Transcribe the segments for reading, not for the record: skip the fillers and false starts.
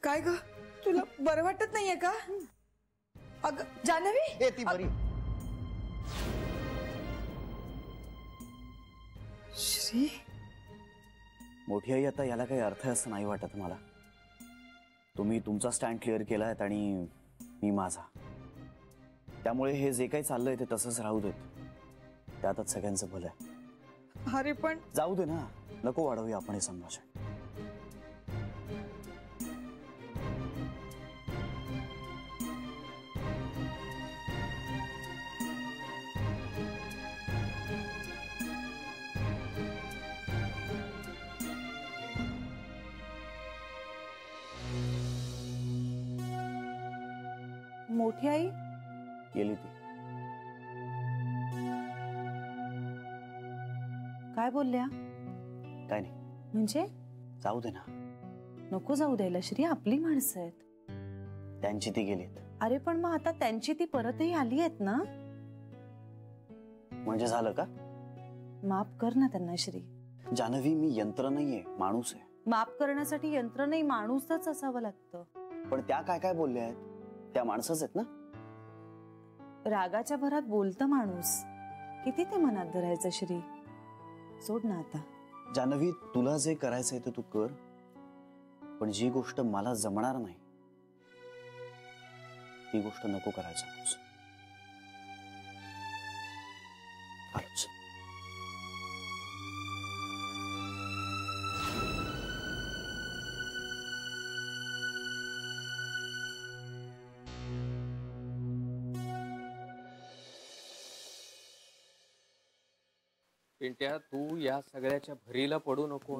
काय ग, तुला बरं वाटत नाहीये का? अगं जान्हवी, ती बरी. श्री, मोठी आई, आता याला काही अर्थ असं नाही वाटत मला. तुम्ही तुमचा स्टँड क्लिअर केलाय आणि मी माझा. त्यामुळे हे जे काही चाललंय ते तसंच राहू देत. त्यातच सगळ्यांचं भलं आहे. अरे पण जाऊ दे ना, नको वाढवूया आपण हे संभाषण. मोठी आई गेली ती. काय बोलल्या? काय नाही, म्हणजे जाऊ दे ना. नको जाऊ द्यायला श्री, आपली माणसं आहेत. त्यांची ती गेलीत. अरे पण मग आता त्यांची ती परतही आली आहेत ना. म्हणजे झालं का? माफ कर ना त्यांना श्री. जान्हवी, मी यंत्र नाहीये, माणूस आहे. माफ करण्यासाठी यंत्र नाही, माणूसच असावं लागतं. पण त्या काय काय बोलल्या आहेत? त्या माणसंच आहेत ना. रागाच्या भरात बोलतं माणूस, किती ते मनात धरायचं श्री. सोड ना आता. जान्हवी, तुला जे करायचंय ते तू कर, पण जी गोष्ट मला जमणार नाही ती गोष्ट नको करायचं. पिंट्या, तू या सगळ्याच्या भरीला पडू नको.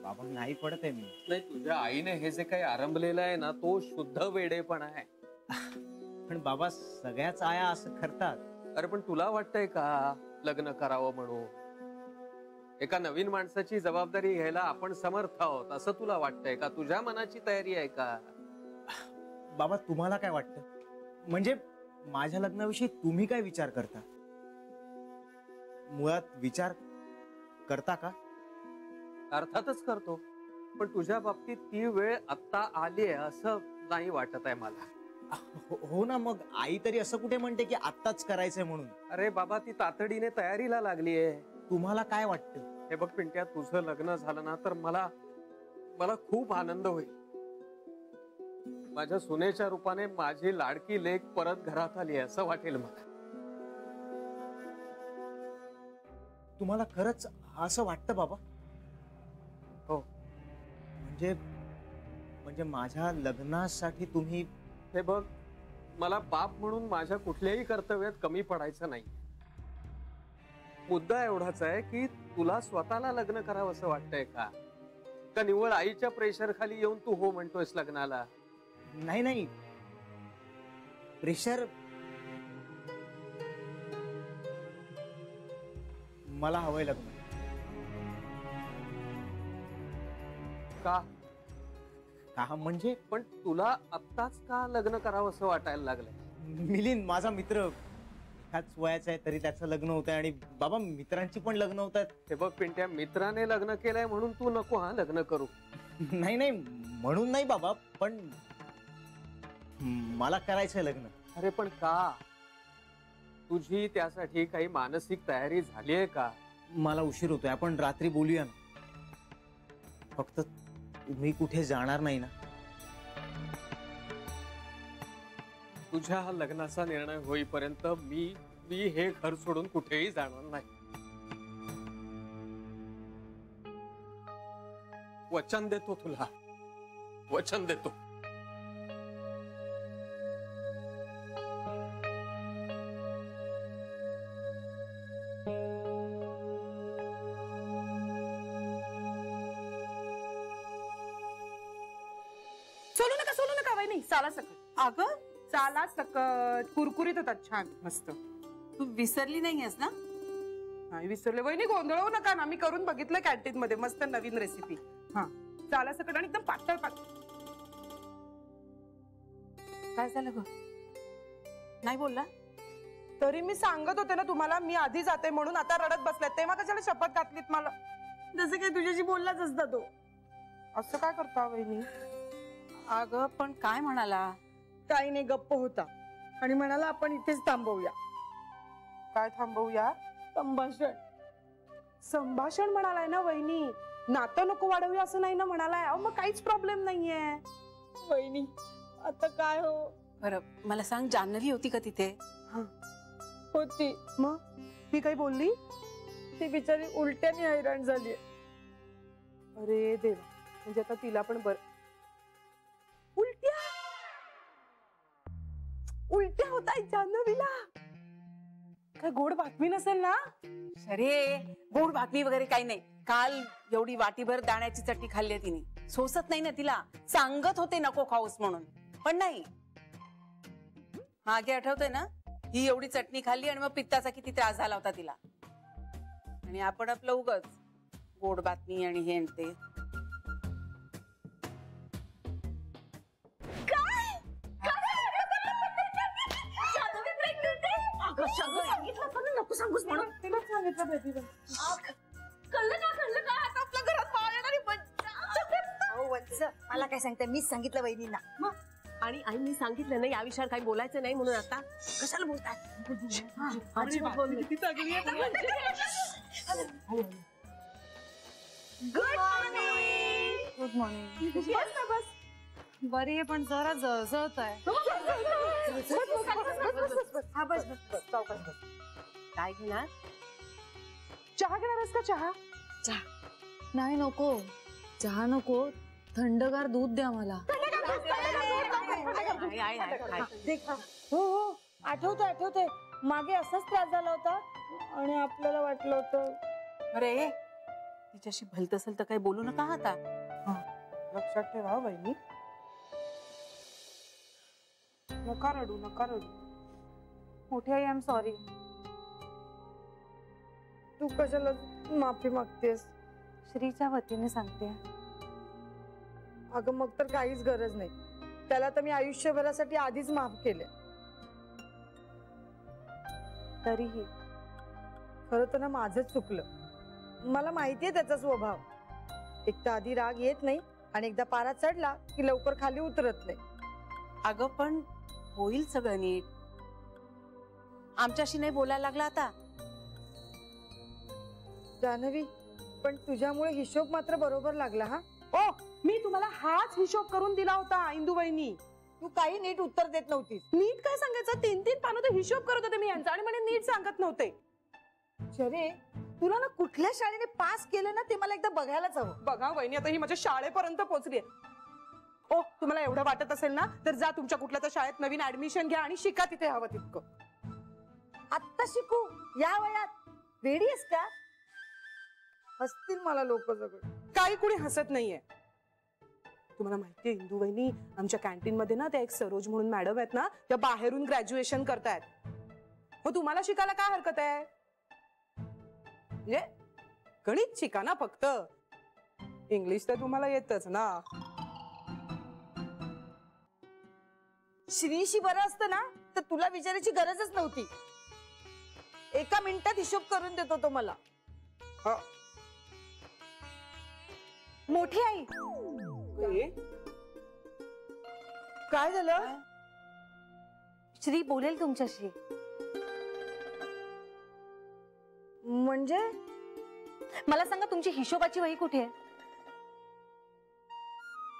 बाबा नाही पडत आहे मी. नाही, तुझ्या आईने हे जे काही आरंभलेलं आहे ना, तो शुद्ध वेडेपणा आहे. पण बाबा, सगळ्याच आया असं करतात. अरे पण तुला वाटतंय का लग्न करावं म्हणून? एका नवीन माणसाची जबाबदारी घ्यायला आपण समर्थ आहोत असं तुला वाटतंय का? तुझ्या मनाची तयारी आहे का? बाबा, तुम्हाला काय वाटतं? म्हणजे माझ्या लग्नाविषयी तुम्ही काय विचार करता? मुळात विचार करता का? अर्थातच करतो, पण तुझ्या बाबतीत ती वेळ आता आली आहे असं नाही वाटत आहे मला. हो ना, मग आई तरी असं कुठे म्हणते की आत्ताच करायचंय म्हणून? अरे बाबा, ती तातडीने तयारीला लागली आहे. तुम्हाला काय वाटतं? हे बघ पिंट्या, तुझं लग्न झालं ना तर मला खूप आनंद होईल. माझ्या सुनेच्या रूपाने माझी लाडकी लेक परत घरात आली आहे असं वाटेल मला. तुम्हाला खरंच असं वाटतं बाबा? हो. म्हणजे माझ्या लग्नासाठी तुम्ही? हे बघ, मला बाप म्हणून माझ्या कुठल्याही कर्तव्यात कमी पडायचं नाही. मुद्दा एवढाच आहे की तुला स्वतःला लग्न करावं असं वाटतंय का निव्वळ आईच्या प्रेशर खाली येऊन तू हो म्हणतोयस लग्नाला? नाही नाही, प्रेशर मला हवंय लग्न. का? का म्हणजे? पण तुला आत्ताच का लग्न करावं असं वाटायला लागलंय? मिलिंद माझा मित्र, एकाच वयाचा आहे तरी त्याचं लग्न होत आहे आणि बाबा मित्रांची पण लग्न होत आहेत. हे बघ पिंट्या, मित्राने लग्न केलंय म्हणून तू नको हा लग्न करू. नाही नाही, म्हणून नाही बाबा, पण मला करायचंय लग्न. अरे पण का? तुझी त्यासाठी काही मानसिक तयारी झाली आहे का? मला उशीर होतोय, आपण रात्री बोलूया ना. फक्त तुम्ही कुठे जाणार नाही ना? तुझ्या लग्नाचा निर्णय होईपर्यंत मी हे घर सोडून कुठेही जाणार नाही. वचन देतो तुला, वचन देतो. सोलू नका वहिनी, साला सकट. अगं साला सकट कुरकुरीत होतात, छान मस्त. तू विसरली नाहीयेस ना? नाही विसरले वहिनी, गोंधळवू नका ना. मी करून बघितलं कॅन्टीन मध्ये, मस्त नवीन रेसिपी. हा, साला सकट आणि एकदम पातळ पातळ. काय झालं ग? नाही बोलला तरी मी सांगत होते ना तुम्हाला, मी आधी जाते म्हणून. आता रडत बसलाय, तेव्हा कशाला शपथ घातलीत मला? जसं काही तुझ्याशी बोललाच असता तो. असं काय करता वहिनी? अगं पण काय म्हणाला? काही नाही, गप्प होता आणि म्हणाला आपण इथेच थांबवूया. काय थांबवूया? संभाषण. संभाषण म्हणालाय ना वहिनी, नातं नको वाढवूया असं नाही ना म्हणालाय. अहो मग काहीच प्रॉब्लेम नाहीये. वहिनी आता काय हो. बरं मला सांग, जान्हवी होती का तिथे? होती. मग ती काही बोलली? ती बिचारी उलट्याने हैराण झाली. अरे देवा, म्हणजे आता तिला पण उलट्या उलट्या होताय जान्हवीला. काय गोड बातमी नसेल ना? अरे गोड बातमी वगैरे काही नाही. काल एवढी वाटीभर दाण्याची चटणी खाल्ली तिने. सोसत नाही ना तिला. सांगत होते नको खाऊस म्हणून, पण नाही. मागे आठवतंय ना, ही एवढी चटणी खाल्ली आणि मग पित्ताचा किती त्रास झाला होता तिला. आणि आपण आपलं उगच गोड बातमी आणि हे आणि ते. नको सांगूस म्हणून. तिलाच सांगितलं बेबी. कळलं का आता आपल्या घरात बाळ येणारी मज्जा. मला काय सांगते, मीच सांगितलं वहिनींना. आणि आई मी सांगितलं ना या विषयावर काही बोलायचं नाही म्हणून. आता कशाला बोलताय? अजिबात बोल नाही. Good morning. बरी आहे पण जरा जळजळत आहे. हा बस बस बस, सावकाश बस. काय घेणार? चहा घेणारस का? चहा नाही नको, चहा नको, थंडगार दूध द्या मला. हो हो, आठवतंय मागे असाच त्रास झाला होता आणि आपल्याला वाटलं होतं. अरे तिच्याशी भलतसल तर काही बोलू नका आता. लक्षात ठेवा वहिनी. नका रडू. मोठी आई, आय एम सॉरी. तू कशाला माफी मागतेस? श्रीच्या वतीने सांगते. अगं मग तर काहीच गरज नाही. त्याला तर मी आयुष्यभरासाठी आधीच माफ केले. तरीही खरं तर ना माझंच चुकलं. मला माहितीये त्याचा स्वभाव. एक तर आधी राग येत नाही आणि एकदा पारा चढला की लवकर खाली उतरत नाही. अगं पण होईल सगळं नीट. आमच्याशी नाही बोलायला लागला आता. जान्हवी, पण तुझ्यामुळे हिशोब मात्र बरोबर लागला. हा ओ, मी तुम्हाला हाच हिशोब करून दिला होता इंदू वहिनी. तू काही नीट उत्तर देत नव्हतीस. नीट काय सांगायचं? 3-3 पानं तर हिशोब करत होते मी यांचा आणि म्हणे नीट सांगत नव्हते. शरे, तुला ना कुठल्या शाळेने पास केलं ना ते मला एकदा बघायलाच हवं. बघा वहिनी, आता ही माझ्या शाळेपर्यंत पोहोचली. ओ, तुम्हाला एवढं वाटत असेल ना तर जा तुमच्या कुठल्या तर शाळेत नवीन ऍडमिशन घ्या आणि शिका तिथे हवं तितकं. आत्ता शिकू या वयात? वेडी आहेस का? हसतील मला लोक सगळे. काही कुणी हसत नाहीये. तुम्हाला माहितीये इंदू वहिनी, आमच्या कॅन्टीन मध्ये ना त्या एक सरोज म्हणून मॅडम आहेत ना, त्या बाहेरून ग्रॅज्युएशन करतायत. मग तुम्हाला शिकायला काय हरकत आहे? म्हणजे गणित शिका ना फक्त. इंग्लिश तर तुम्हाला येतच ना. श्रीशी बरं असतं ना तर तुला विचारायची गरजच नव्हती. एका मिनिटात हिशोब करून देतो तो मला. मोठी आई, काय झालं? श्री बोलेल तुमच्याशी. म्हणजे मला सांगा, तुमची हिशोबाची वही कुठे आहे?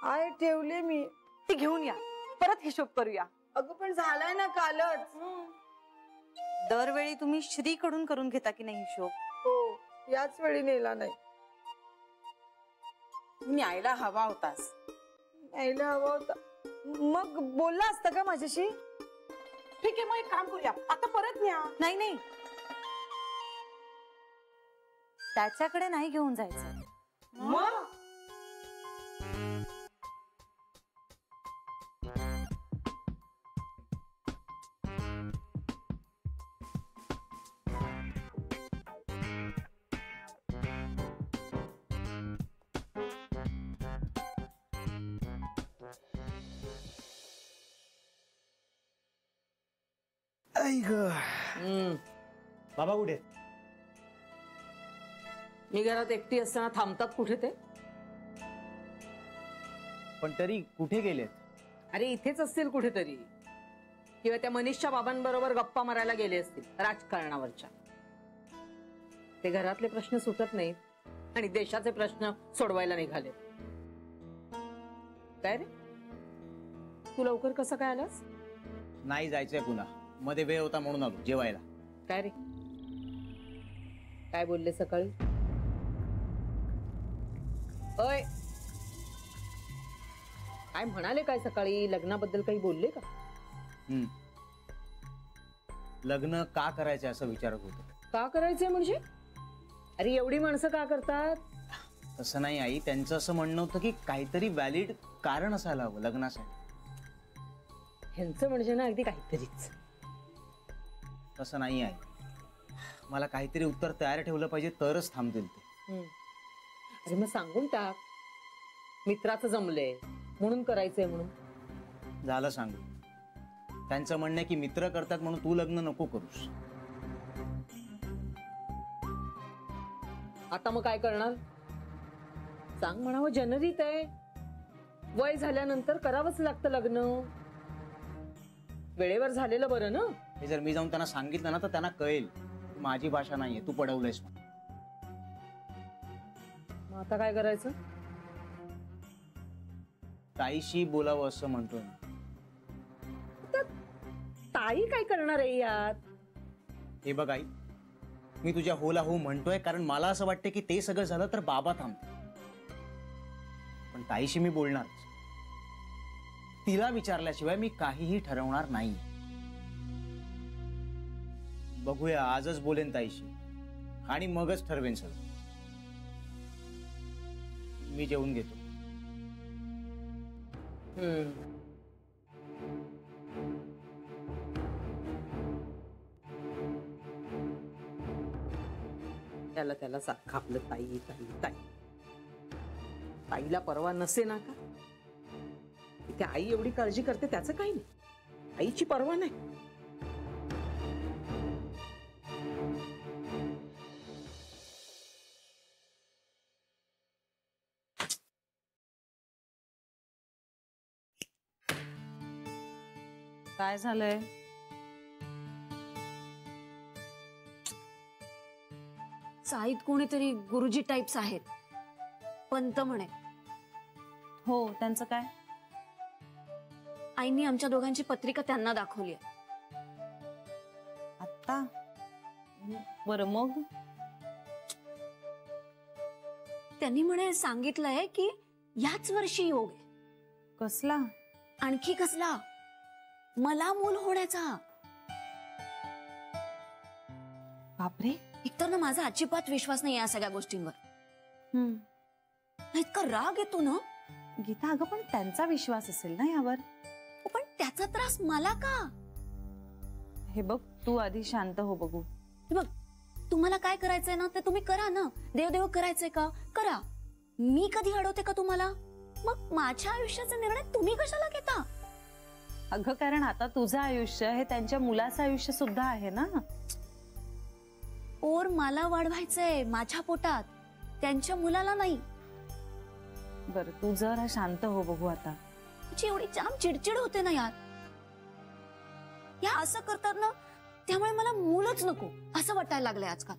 आय ठेवले मी. ती घेऊन या, परत हिशोब करूया. अगं पण झालाय ना कालच. दरवेळी तुम्ही श्रीकडून करून घेता की नाही हिशोब? हो, याच वेळी नेला नाही. न्यायला हवा होतास. न्यायला हवा होता. मग बोलला असता का माझ्याशी? ठीक आहे, मग एक काम करूया, आता परत न्या. नाही नाही, त्याच्याकडे नाही घेऊन जायचं. मग बाबा कुठे? मी घरात एकटी असताना थांबतात कुठे ते? पण तरी कुठे गेलेत? अरे इथेच असतील कुठेतरी, किंवा त्या मनीषच्या बाबांबरोबर गप्पा मारायला गेले असतील राजकारणावरच्या. ते घरातले प्रश्न सुटत नाहीत आणि देशाचे प्रश्न सोडवायला निघाले. काय रे, तू लवकर कसं काय आलास? नाही जायचंय पुन्हा, मध्ये वेळ होता म्हणून आलो जेवायला. काय रे, काय बोलले सकाळी? अय, काय म्हणाले काय सकाळी? लग्नाबद्दल काही बोलले का? लग्न का करायचं असं विचारत होते. का करायचंय म्हणजे? अरे एवढी माणसं का करतात? तसं नाही आई, त्यांचं असं म्हणणं होतं की काहीतरी व्हॅलिड कारण असायला हवं लग्नासाठी. ह्यांचं म्हणजे ना अगदी काहीतरीच. तसं नाही आई, मला काहीतरी उत्तर तयार ठेवलं पाहिजे तरच थांबतील ते. अरे मग सांगून टाक, मित्राचं जमलंय म्हणून करायचंय म्हणून. झालं सांगू. त्यांचं म्हणणं आहे की मित्र करतात म्हणून तू लग्न नको करूस. आता मग काय करणार? सांग म्हणावं, जनरीत आहे, वय झाल्यानंतर करावंच लागतं लग्न. वेळेवर झालेलं बरं ना. हे जर मी जाऊन त्यांना सांगितलं ना तर त्यांना कळेल माझी भाषा नाहीये, तू पडवलंयस. मग आता काय करायचं? ताईशी बोलावं असं म्हणतोय. ताई काय करणार आहे यात? हे बघ आई, मी तुझ्या होला हो म्हणतोय कारण मला असं वाटतं की ते सगळं झालं तर बाबा थांबते. पण ताईशी मी बोलणारच. तिला विचारल्याशिवाय मी काहीही ठरवणार नाही. बघूया, आजच बोलेन ताईशी आणि मगच ठरवेन सगळं. मी जेवून घेतो. त्याला सारखं आपलं ताई ताई ताई. ताईला परवा नसे ना का? त्या आई एवढी काळजी करते त्याचं काही नाही. आईची परवा नाही. काय झालंय? साईत कोणीतरी गुरुजी टाइप्स आहेत, पंत म्हणे. हो, त्यांचं काय? आईनी आमच्या दोघांची पत्रिका त्यांना दाखवली. आत्ता? बरं मग? त्यांनी म्हणे सांगितलंय की याच वर्षी योग आहे. कसला? आणखी कसला? मला मूल होण्याचा. बापरे. एकतर ना माझा अजिबात विश्वास नाही या सगळ्या गोष्टींवर. इतका राग येतो ना. गीता, अगं पण त्यांचा विश्वास असेल ना यावर. पण त्याचा त्रास मला का? हे बघ, तू आधी शांत हो. बघू. बघ, तुम्हाला काय करायचंय ना ते तुम्ही करा ना. देवदेव करायचंय का करा. मी कधी अडवते का तुम्हाला? मग माझ्या आयुष्याचा निर्णय तुम्ही कशाला घेता? अगं कारण आता तुझं आयुष्य हे त्यांच्या मुलाचं आयुष्य सुद्धा आहे ना. और मला वाढवायचंय माझ्या पोटात, त्यांच्या मुलाला नाही. बरं, तू जरा शांत हो. बघू आता. तुझी एवढी जाम चिडचिड होते ना यार. या असं करतात ना त्यामुळे मला मूलच नको असं वाटायला लागलंय आजकाल.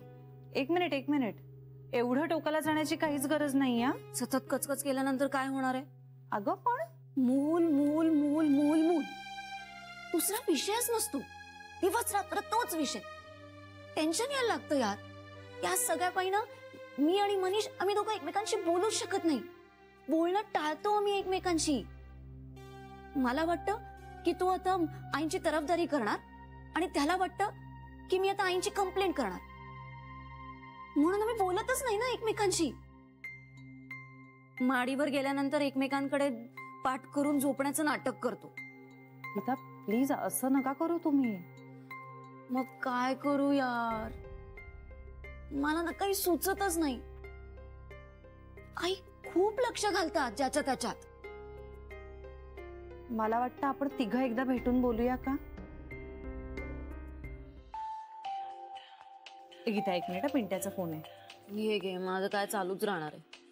एक मिनिट. एवढं टोकाला जाण्याची काहीच गरज नाही. या सतत कचकच केल्यानंतर काय होणार आहे? अगं पण मूल मूल मूल मूल मूल, दुसरा विषयच नसतो. दिवस रात्र तोच विषय. टेन्शन यायला लागतं यार. या सगळ्या पायी ना मी आणि मनीष आम्ही दोघं एकमेकांशी बोलूच शकत नाही. बोलणं टाळतो आम्ही एकमेकांशी. मला वाटतं की तू आता आईंची तरफदारी करणार आणि त्याला वाटतं की मी आता आईंची कंप्लेंट करणार, म्हणून आम्ही बोलतच नाही ना एकमेकांशी. माडीवर गेल्यानंतर एकमेकांकडे पाठ करून झोपण्याचं नाटक करतो. गीता, प्लीज असं नका करू तुम्ही. मग काय करू यार? मला ना काही सुचतच नाही. आई खूप लक्ष घालतात ज्याच्या त्याच्यात. मला वाटतं आपण तिघं एकदा भेटून बोलूया का? गीता, एक मिनिट. पिंट्याचा फोन आहे. हे घे, माझं काय चालूच राहणार आहे.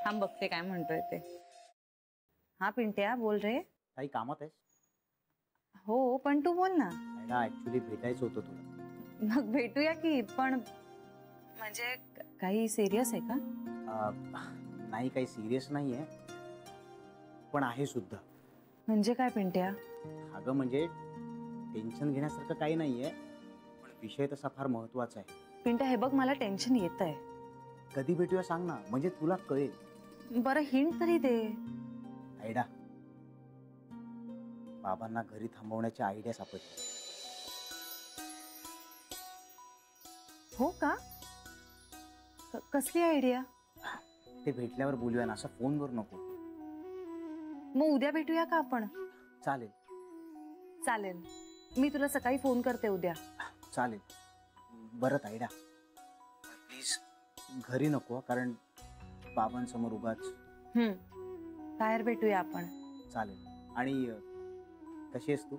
थांब बघते काय म्हणतोय ते. हा पिंट्या बोल रे. काही कामात आहेस? हो पण तू बोल ना. ऍक्च्युली भेटायचं होतं तुला. मग भेटूया की, पण म्हणजे काही सिरियस आहे का? नाही, काही सिरियस नाहीये, पण आहे सुद्धा. म्हणजे काय पिंट्या? अगं म्हणजे टेन्शन घेण्यासारखं काही नाहीये, पण विषय तसा फार महत्वाचा आहे. पिंट्या हे बघ, मला टेन्शन येत आहे. कधी भेटूया सांग ना, म्हणजे तुला कळेल. बरं हिंट तरी दे. आयडा, बाबांना घरी थांबवण्याची आयडिया सापडली. हो का? कसली आयडिया? ते भेटल्यावर बोलूया ना, असं फोनवर नको. मग उद्या भेटूया का आपण? चालेल. चालेल, मी तुला सकाळी फोन करते उद्या. चालेल. बरं आयडा, प्लीज घरी नको, कारण बाबांसमोर उगाच. बाहेर भेटूया आपण. चालेल. आणि कशी आहेस तू?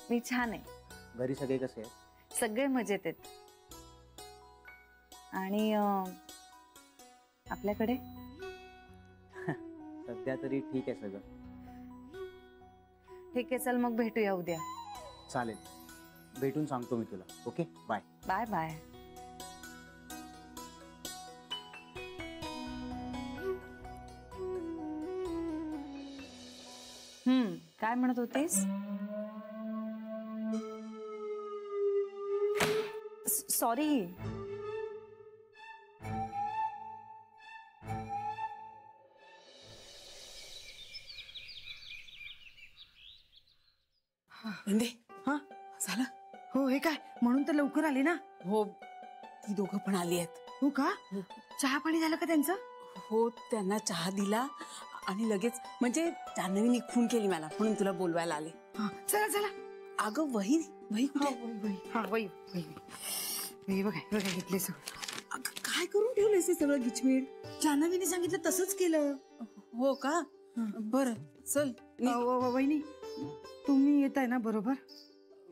मी छान आहे. घरी सगळे कसे आहेत? सगळे मजेत आहेत. आणि आपल्याकडे? सध्या तरी ठीक आहे सगळं. ठीक आहे, चल मग भेटूया उद्या. चालेल, भेटून सांगतो मी तुला. Okay, bye. Bye bye. काय म्हणत होतीस? सॉरी. इंदे, हा झालं? हो, हे काय म्हणून तर लवकर आली ना. हो, ती दोघं पण आली आहेत. हो का? चहा पाणी झालं का त्यांचं? हो, त्यांना चहा दिला आणि लगेच, म्हणजे जान्हवीने खून केली मला, म्हणून तुला बोलवायला आले. चला चला. अगं वही वही कुठे? वही बघा घेतले सगळं. अगं, काय करून ठेवलंयस हे सगळं गिचमीड? जान्हवीने सांगितलं तसंच केलं. हो का? बरं चल. वहिनी, तुम्ही येताय ना बरोबर?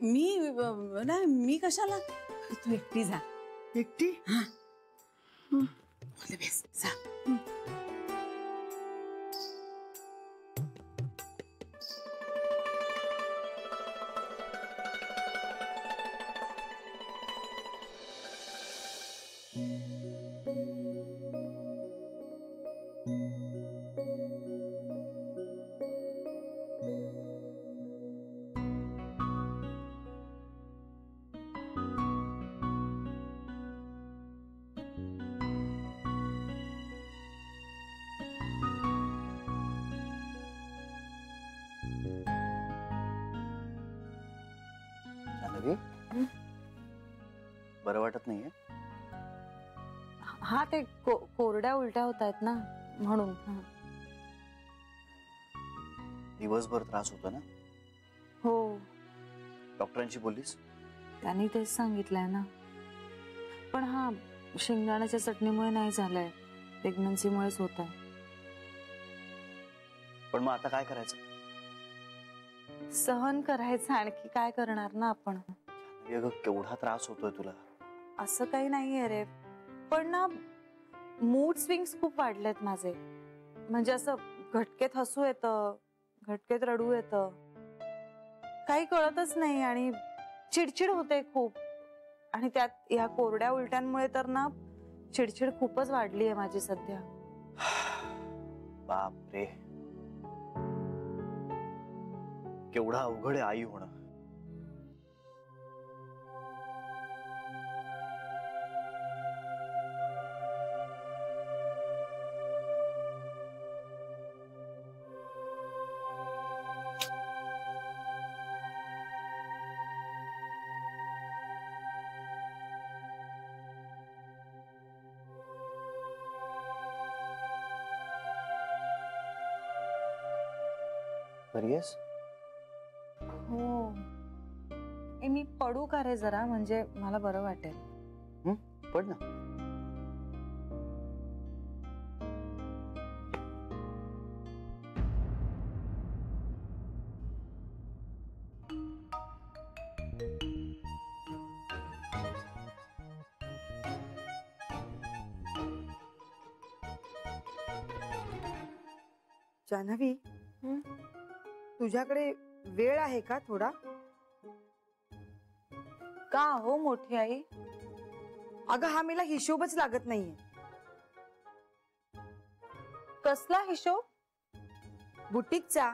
नाही, मी कशाला? तू एकटी जा. एकटी? जा. जान्हवी, बरं वाटत नाहीये? हा, ते कोरड्या उलट्या होत आहेत ना, म्हणून. दिवसभर त्रास होतो ना? हो, डॉक्टरांशी बोललीस? त्यांनी तेच सांगितलंय ना. पण हा, शेंगदाण्याच्या चटणीमुळे नाही झालंय, प्रेग्नन्सीमुळेच होत आहे. पण मग आता काय करायचं? सहन करायचं, आणखी काय करणार ना आपण. अगं, केवढा त्रास होतोय तुला? असं काही नाहीये रे, पण ना मूड स्विंग्स खूप वाढलेत माझे. म्हणजे असं घटकेत हसू येतं, घटकेत रडू येतं, काही कळतच नाही, आणि चिडचिड होते खूप. आणि त्यात ह्या कोरड्या उलट्यांमुळे तर ना चिडचिड खूपच वाढली आहे माझी सध्या. बाप रे, केवढा अवघड आहे आई होणं. बरी आहेस? हो. मी पडू का रे जरा, म्हणजे मला बरं वाटेल. पड ना. जान्हवी, हं? तुझ्याकडे वेळ आहे का थोडा? का हो मोठी आई? अगं हा मला हिशोबच लागत नाहीये. कसला हिशोब? बुटीकचा.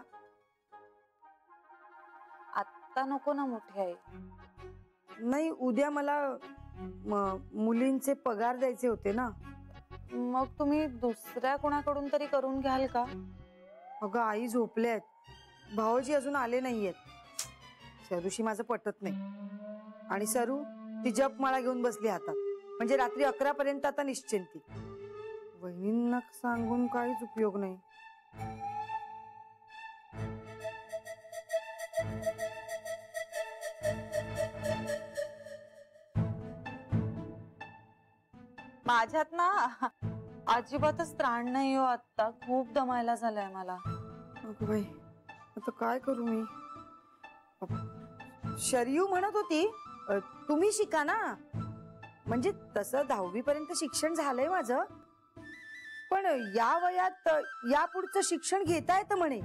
आत्ता नको ना मोठी आई. नाही, उद्या मला मुलींचे पगार द्यायचे होते ना. मग तुम्ही दुसऱ्या कोणाकडून तरी करून घ्याल का? अगं आई झोपल्यात, भाऊजी अजून आले नाहीयेत. सरूशी माझं पटत नाही आणि सरू ती जपमाळा घेऊन बसली हातात. म्हणजे रात्री 11 पर्यंत आता निश्चिंती. वहिनींना सांगून काहीच उपयोग नाही. माझ्यात ना अजिबातच त्राण नाही हो आता. खूप दमायला झालंय मला. अगं बाई, आता काय करू मी? शरयू म्हणत होती तुम्ही शिका ना. म्हणजे तसं 10वी पर्यंत शिक्षण झालंय माझं, पण या वयात या पुढचं शिक्षण घेता येतं म्हणे.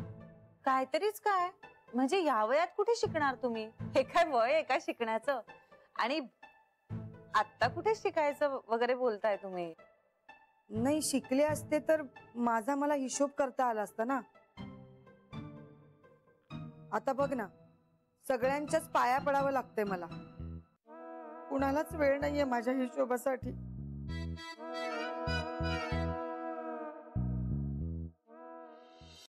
काहीतरीच काय म्हणजे या वयात कुठे शिकणार तुम्ही? हे काय वय आहे का शिकण्याचं? आणि आता कुठे शिकायचं वगैरे बोलताय तुम्ही? नाही, शिकले असते तर माझा मला हिशोब करता आला असता ना. आता बघ ना, सगळ्यांच्याच पाया पडावं लागतंय मला. कुणालाच वेळ नाहीये माझ्या हिशोबासाठी.